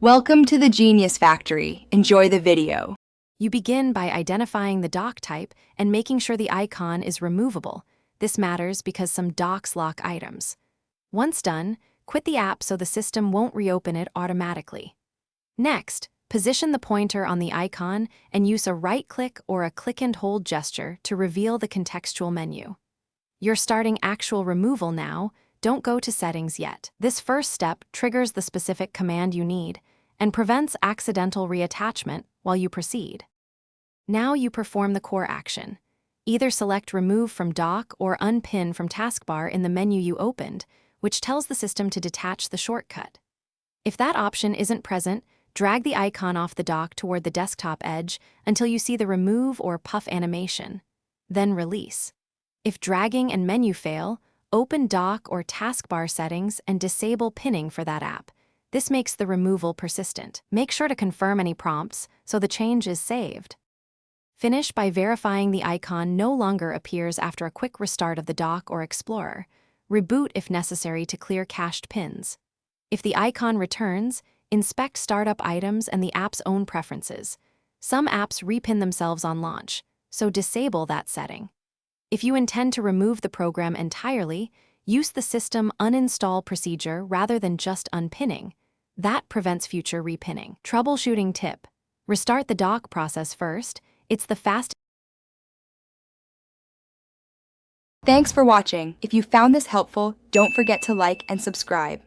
Welcome to the Genius Factory. Enjoy the video. You begin by identifying the dock type and making sure the icon is removable. This matters because some docks lock items. Once done, quit the app so the system won't reopen it automatically. Next, position the pointer on the icon and use a right-click or a click-and-hold gesture to reveal the contextual menu. You're starting actual removal now. Don't go to settings yet. This first step triggers the specific command you need and prevents accidental reattachment while you proceed. Now you perform the core action. Either select Remove from Dock or Unpin from Taskbar in the menu you opened, which tells the system to detach the shortcut. If that option isn't present, drag the icon off the dock toward the desktop edge until you see the Remove or Puff animation. Then release. If dragging and menu fail, open Dock or Taskbar settings and disable pinning for that app. This makes the removal persistent. Make sure to confirm any prompts so the change is saved. Finish by verifying the icon no longer appears after a quick restart of the dock or Explorer. Reboot if necessary to clear cached pins. If the icon returns, inspect startup items and the app's own preferences. Some apps repin themselves on launch, so disable that setting. If you intend to remove the program entirely, use the system uninstall procedure rather than just unpinning. That prevents future repinning. Troubleshooting tip: restart the dock process first. It's the fastest. Thanks for watching. If you found this helpful, don't forget to like and subscribe.